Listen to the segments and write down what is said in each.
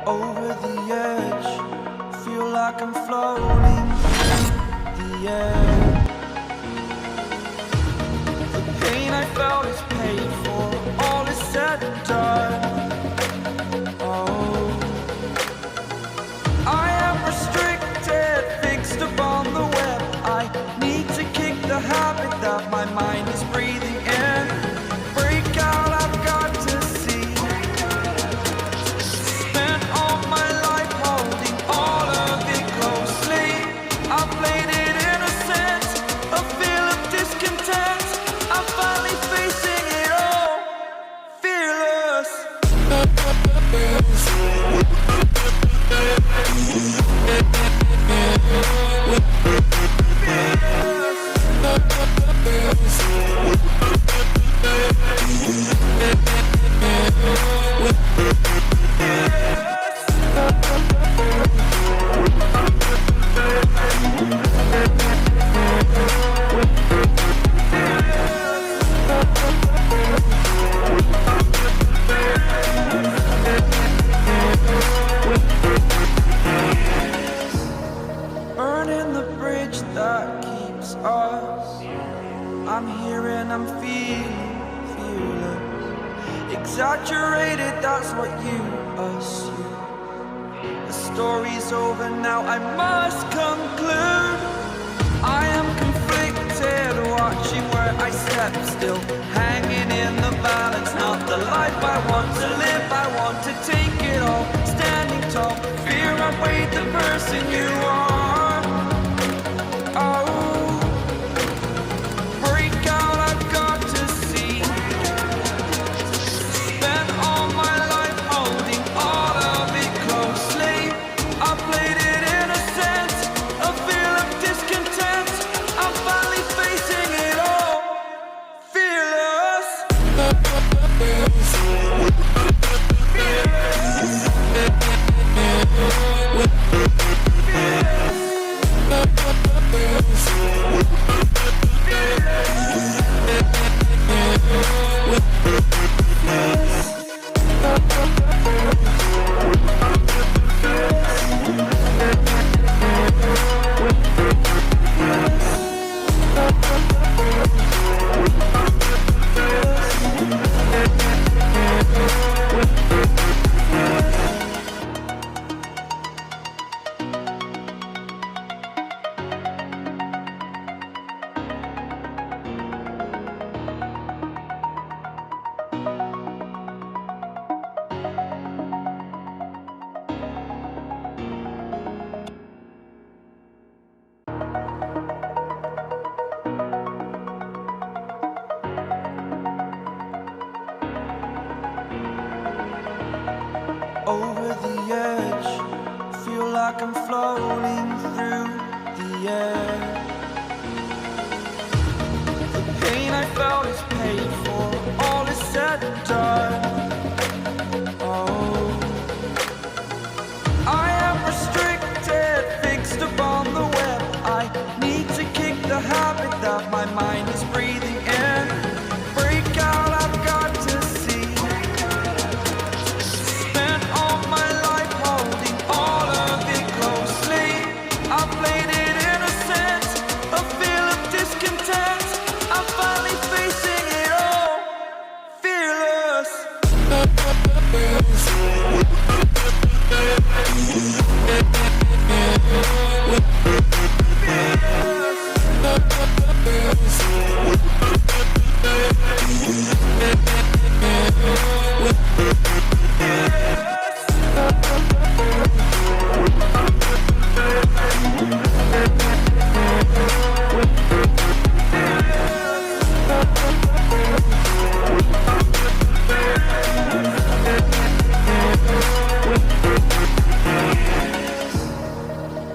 over the edge, feel like I'm floating through the air. The pain I felt is paid for, all is said and done. Oh, I am restricted, fixed upon the web. I need to kick the habit that my mind is breathing in. Break out, I've got to see. Spent all my life holding all of it closely. I played it innocent, a feel of discontent. I'm finally facing it all, fearless. Burning the bridge that keeps us. I'm here and I'm feeling fearless. Exaggerated, that's what you assume. The story's over now, I must conclude. I am conflicted, watching where I step still, hanging in the balance. Not the life I want to live, I want to take it all. Standing tall, fear outweighed the person you are. Oh, break out, I've got to see. Spent all my life holding all of it closely. I played it innocent, a feel of discontent. I'm finally facing it all, fearless. Over the edge, feel like I'm floating through the air. The pain I felt is paid for, all is said and done. Oh, I am restricted, fixed upon the web. I need to kick the habit that my mind is breathing in. Break out, I've got to see. Spent all my life holding all of it closely. I played it innocent, a feel of discontent. I'm finally facing it all, fearless.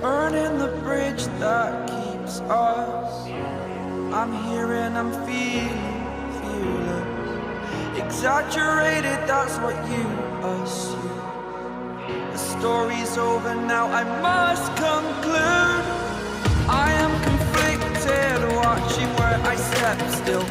Burning the bridge that keeps us. I'm here and I'm feeling fearless. Exaggerated, that's what you assume. The story's over now, I must conclude. I am conflicted, watching where I step still,